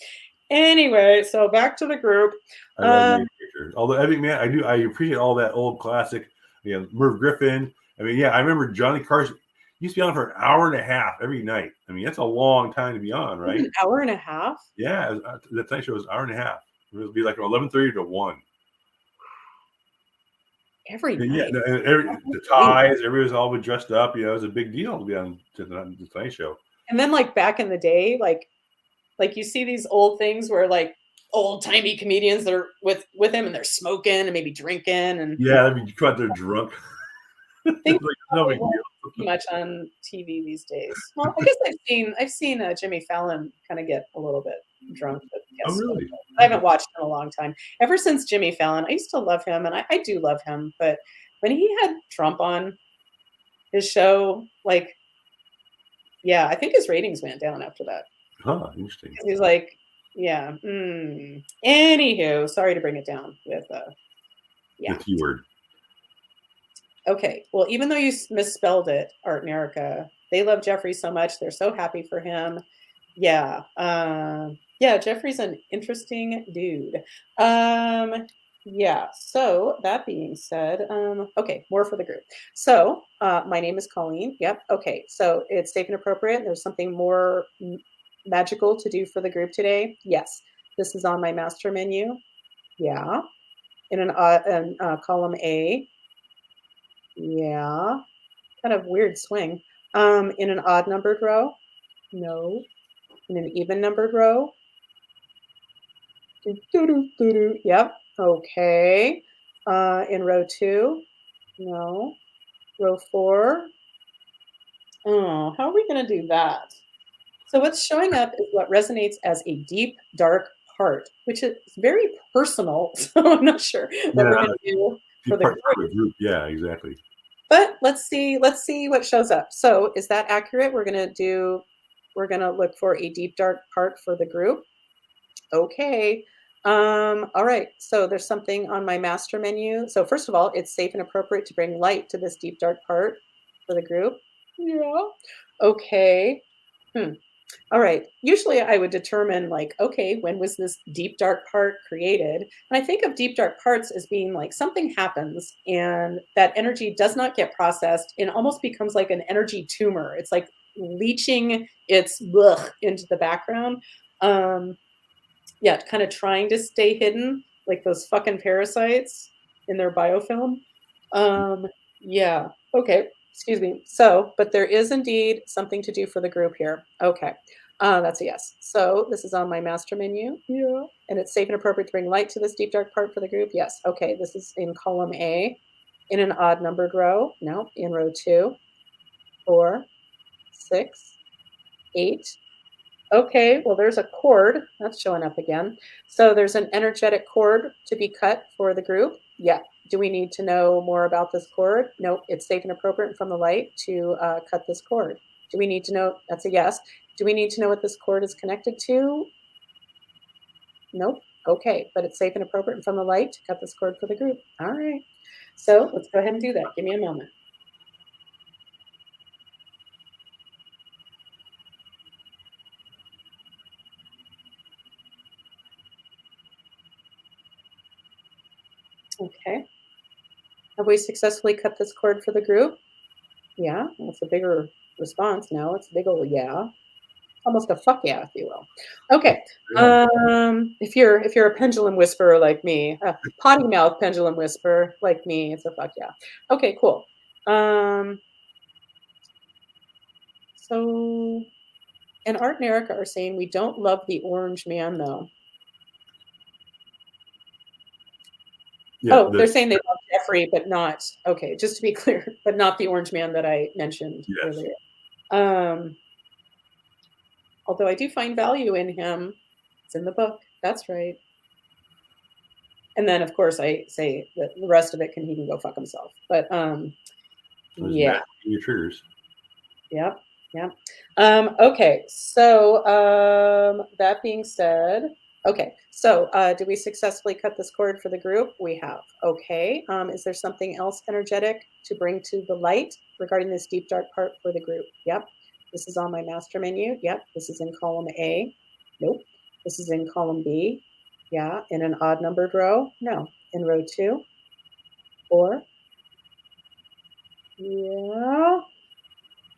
Anyway, so back to the group. I love Um, Andy Richter. Although I think, man, I appreciate all that old classic. You know, Merv Griffin. I mean, yeah, I remember Johnny Carson used to be on for an hour and a half every night. I mean, that's a long time to be on, right? an hour and a half Yeah, the Tonight Show was an hour and a half. It would be like 11:30 to 1. every And yeah, night. the ties, everybody was all dressed up. You know, it was a big deal to be on the Tonight Show. And then like back in the day, like you see these old things where like old timey comedians that are with him and they're smoking and maybe drinking and Yeah, I mean, you come out there drunk. things Like no probably big won't deal. see much on TV these days. Well, I guess I've seen Jimmy Fallon kind of get a little bit drunk, but Oh, yes, really? I Okay. haven't watched him in a long time. Ever since Jimmy Fallon, I used to love him, and I do love him. But when he had Trump on his show, like, yeah, I think his ratings went down after that. Huh, interesting. 'Cause he's like, yeah. Anywho, sorry to bring it down with The yeah. T word. Okay. Well, even though you misspelled it, Art and Erica, they love Jeffrey so much. They're so happy for him. Yeah. Yeah, Jeffrey's an interesting dude. Yeah. So that being said, okay, more for the group. So my name is Colleen. Yep. Okay. So it's safe and appropriate. There's something more magical to do for the group today. Yes. This is on my master menu. Yeah. In column A. Yeah. Kind of weird swing. In an odd numbered row? No. In an even numbered row? Doo, doo, doo, doo, doo. Yep. Okay. In row 2, no. Row 4, oh, how are we going to do that? So what's showing up is what resonates as a deep, dark part, which is very personal. So I'm not sure what we're Yeah, going to do be for the part group. of a group. Yeah, exactly. But let's see what shows up. So is that accurate? We're going to look for a deep, dark part for the group. Okay. All right. So there's something on my master menu. So first of all, it's safe and appropriate to bring light to this deep, dark part for the group. Yeah. Okay. Hmm. All right. Usually I would determine like, okay, when was this deep dark part created? And I think of deep dark parts as being like something happens and that energy does not get processed and almost becomes like an energy tumor. It's like leaching its into the background. Um, yeah, kind of trying to stay hidden, like those fucking parasites in their biofilm. Um, yeah. Okay. Excuse me. So, but there is indeed something to do for the group here. Okay. That's a yes. So this is on my master menu. Yeah. And it's safe and appropriate to bring light to this deep dark part for the group. Yes. Okay. This is in column A in an odd numbered row. No, in row 2, 4, 6, 8. Okay, well, there's a cord that's showing up again. So there's an energetic cord to be cut for the group. Yeah. Do we need to know more about this cord? Nope. It's safe and appropriate from the light to cut this cord. Do we need to know? That's a yes. Do we need to know what this cord is connected to? Nope. Okay, but it's safe and appropriate from the light to cut this cord for the group. All right. So let's go ahead and do that. Give me a moment. Okay. Have we successfully cut this cord for the group? Yeah, that's a bigger response now. It's a big old yeah. Almost a fuck yeah, if you will. Okay. Yeah. If you're a pendulum whisperer like me, a potty mouth pendulum whisperer like me, it's a fuck yeah. Okay, cool. Um, so and Art and Erica are saying we don't love the orange man though. Yeah. Oh, they're saying they love Jeffrey, but not okay, just to be clear, but not the orange man that I mentioned Yes. earlier. Um, although I do find value in him. It's in the book. That's right. And then, of course, I say that the rest of it he can go fuck himself. But There's yeah, your triggers. yep, yep. Okay, so that being said, okay, so did we successfully cut this cord for the group? We have. Okay, is there something else energetic to bring to the light regarding this deep dark part for the group? Yep. This is on my master menu. Yep. This is in column A. Nope. This is in column B. Yeah. In an odd numbered row? No. In row 2, 4. Yeah.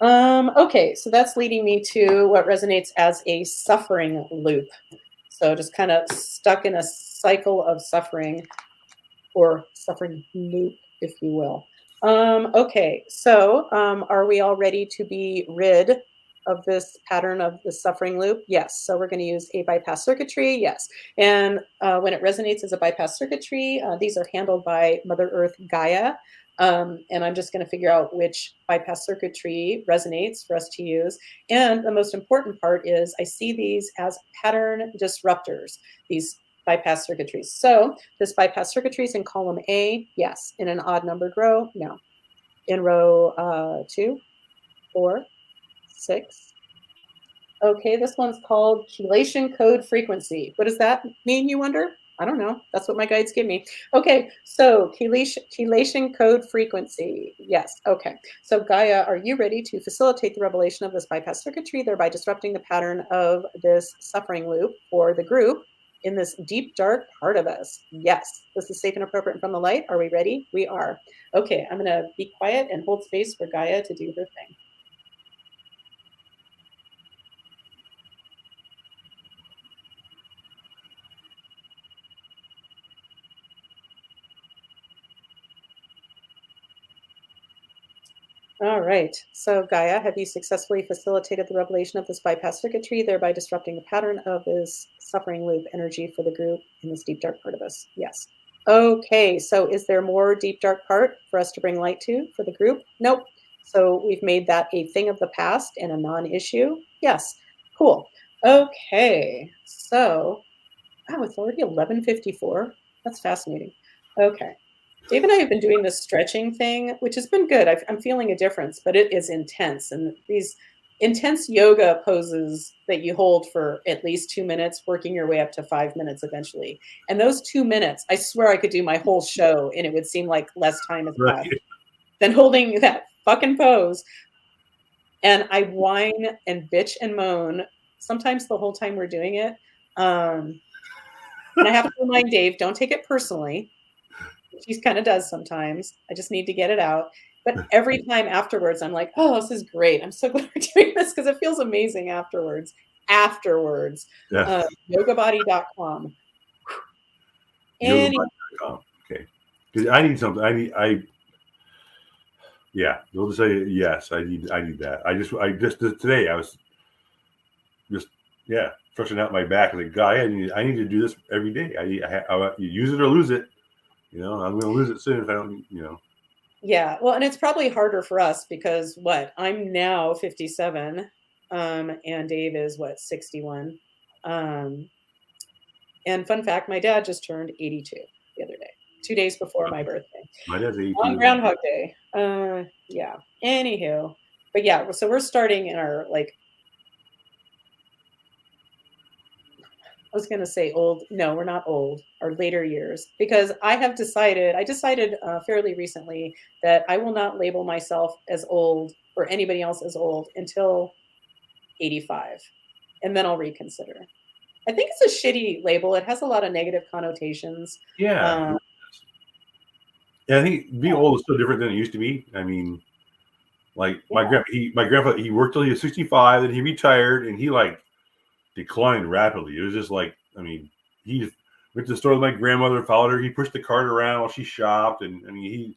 Okay, so that's leading me to what resonates as a suffering loop. So just kind of stuck in a cycle of suffering or suffering loop, if you will. Okay, so are we all ready to be rid of this pattern of the suffering loop? Yes. So we're going to use a bypass circuitry. Yes. And when it resonates as a bypass circuitry, these are handled by Mother Earth Gaia. And I'm just going to figure out which bypass circuitry resonates for us to use. And the most important part is I see these as pattern disruptors, these bypass circuitries. So this bypass circuitry is in column A, yes. In an odd numbered row, no. In row 2, 4, 6. Okay, this one's called chelation code frequency. What does that mean, you wonder? I don't know. That's what my guides give me. Okay, so chelation code frequency. Yes, okay. So Gaia, are you ready to facilitate the revelation of this bypass circuitry, thereby disrupting the pattern of this suffering loop for the group in this deep, dark part of us? Yes, this is safe and appropriate from the light. Are we ready? We are. Okay, I'm going to be quiet and hold space for Gaia to do her thing. All right. So, Gaia, have you successfully facilitated the revelation of this bypass circuitry, thereby disrupting the pattern of this suffering loop energy for the group in this deep, dark part of us? Yes. Okay, so is there more deep dark part for us to bring light to for the group? Nope. So we've made that a thing of the past and a non-issue. Yes. Cool. Okay. So, oh, it's already 11:54. That's fascinating. Okay. Dave and I have been doing this stretching thing, which has been good. I'm feeling a difference, but it is intense. And these intense yoga poses that you hold for at least 2 minutes, working your way up to 5 minutes eventually. And those 2 minutes, I swear I could do my whole show and it would seem like less time has passed Right. than holding that fucking pose. And I whine and bitch and moan sometimes the whole time we're doing it. Um, and I have to remind Dave, don't take it personally. She kind of does sometimes. I just need to get it out. But every time afterwards, I'm like, oh, this is great. I'm so glad we're doing this because it feels amazing afterwards. Afterwards. Yeah. Yogabody.com. Any Yoga.com. Okay. 'Cause I need something. Yeah. They'll just say yes. I need that. I just today I was just stretching out my back. Like, God, I need to do this every day. You use it or lose it. You know, I'm going to lose it soon if I don't. You know. Yeah, well, and it's probably harder for us because I'm now 57, and Dave is 61. And fun fact, my dad just turned 82 the other day, 2 days before my birthday. My dad's 82. On Groundhog Day. Yeah. Anywho, but yeah, so we're starting in our I was going to say old. No, we're not old. Our later years, because I decided fairly recently that I will not label myself as old or anybody else as old until 85, and then I'll reconsider. I think it's a shitty label. It has a lot of negative connotations. Yeah. I think being old is still different than it used to be. I mean, like my grandpa, he worked till he was 65, and he retired, and he declined rapidly. It was just I mean, he just went to the store with my grandmother, followed her. He pushed the cart around while she shopped, and I mean,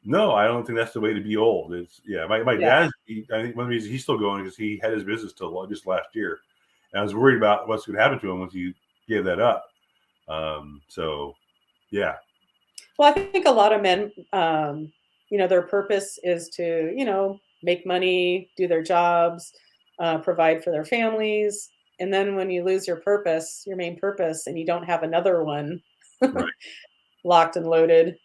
no, I don't think that's the way to be old. It's my dad. I think one of the reasons he's still going is he had his business till just last year, and I was worried about what's going to happen to him once he gave that up. So, yeah. Well, I think a lot of men, their purpose is to, make money, do their jobs, provide for their families. And then when you lose your purpose, your main purpose, and you don't have another one Right. locked and loaded.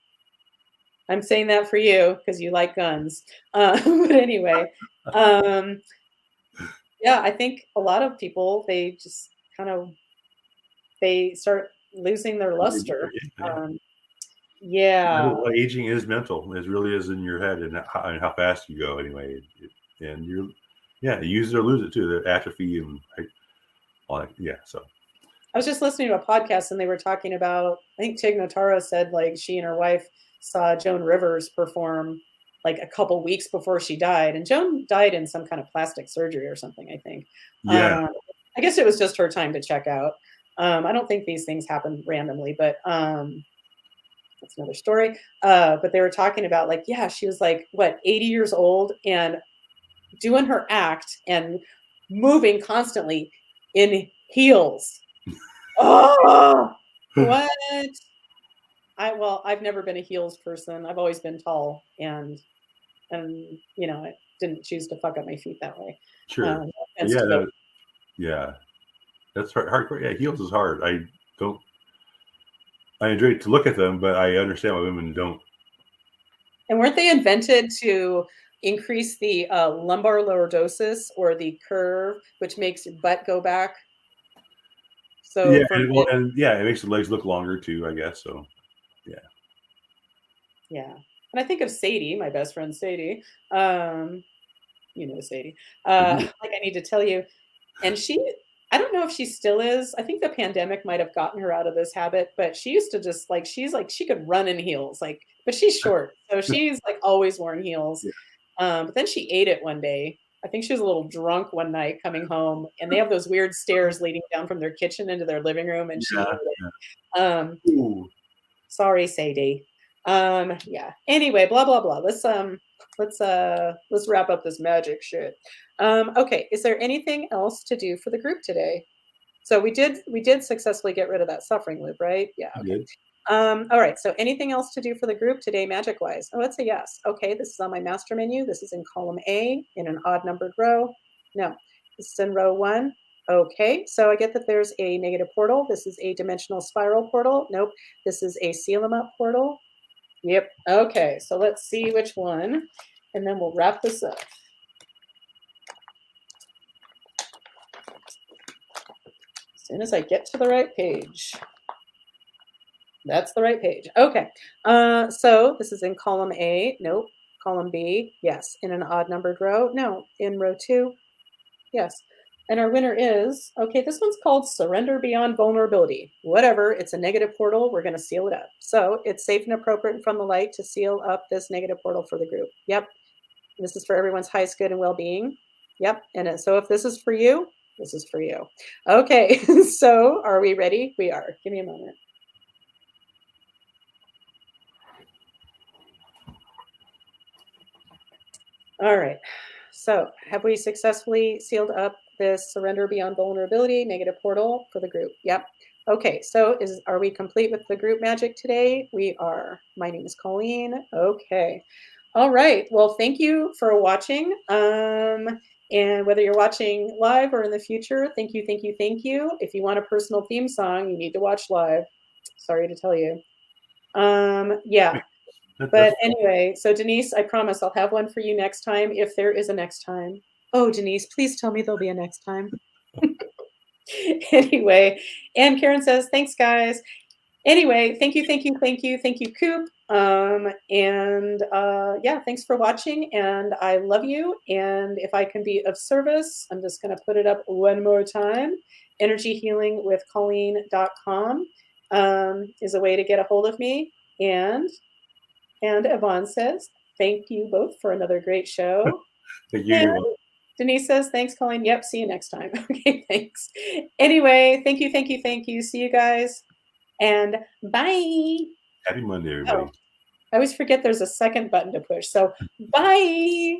I'm saying that for you because you like guns. But anyway, yeah, I think a lot of people, they just they start losing their luster. Yeah. Aging is mental. It really is in your head and how fast you go. Anyway, and you use it or lose it too. The atrophy and all that. Yeah. So I was just listening to a podcast and they were talking about. I think Tig Notaro said she and her wife saw Joan Rivers perform a couple weeks before she died, and Joan died in some kind of plastic surgery or something. I think. Yeah. I guess it was just her time to check out. I don't think these things happen randomly, but that's another story. But they were talking about she was 80 years old and doing her act and moving constantly in heels. Oh, what? I've never been a heels person. I've always been tall, and I didn't choose to fuck up my feet that way. Sure. That's hardcore. Yeah, heels is hard. I enjoy to look at them, but I understand why women don't. And weren't they invented to increase the lumbar lordosis or the curve, which makes your butt go back? So it makes the legs look longer too, I guess. So, yeah. Yeah. And I think of Sadie, my best friend Sadie. Sadie. I need to tell you. And I don't know if she still is. I think the pandemic might have gotten her out of this habit, but she used to just she could run in heels, but she's short. So she's always worn heels. Yeah. But then she ate it one day. I think she was a little drunk one night coming home, and they have those weird stairs leading down from their kitchen into their living room, and she ate it. Sorry, Sadie. Yeah. Anyway, blah blah blah. Let's wrap up this magic shit. Okay, is there anything else to do for the group today? So we did successfully get rid of that suffering loop, right? Yeah. Okay. All right, so anything else to do for the group today, magic-wise? Oh, it's a yes. Okay, this is on my master menu. This is in column A in an odd numbered row. No, this is in row 1. Okay, so I get that there's a negative portal. This is a dimensional spiral portal. Nope, this is a seal 'em up portal. Yep, okay, so let's see which one, and then we'll wrap this up. As soon as I get to the right page. That's the right page. Okay. So this is in column A. Nope. Column B. Yes. In an odd numbered row. No. In row 2. Yes. And our winner is, okay, this one's called Surrender Beyond Vulnerability. Whatever. It's a negative portal. We're going to seal it up. So it's safe and appropriate from the light to seal up this negative portal for the group. Yep. This is for everyone's highest good and well-being. Yep. And so if this is for you, this is for you. Okay. So are we ready? We are. Give me a moment. All right. So have we successfully sealed up this surrender beyond vulnerability negative portal for the group? Yep. Okay. So are we complete with the group magic today? We are. My name is Colleen. Okay. All right. Well, thank you for watching. And whether you're watching live or in the future, thank you, thank you, thank you. If you want a personal theme song, you need to watch live. Sorry to tell you. Yeah. But anyway, so Denise, I promise I'll have one for you next time if there is a next time. Oh, Denise, please tell me there'll be a next time. Anyway, and Karen says, thanks, guys. Anyway, thank you, thank you, thank you, thank you, Koop. Yeah, thanks for watching, and I love you. And if I can be of service, I'm just going to put it up one more time. Energyhealingwithcolleen.com is a way to get a hold of me. And Yvonne says, thank you both for another great show. Thank you. And Denise says, thanks, Colleen. Yep, see you next time. Okay, thanks. Anyway, thank you, thank you, thank you. See you guys. And bye. Happy Monday, everybody. Oh, I always forget there's a second button to push. So bye.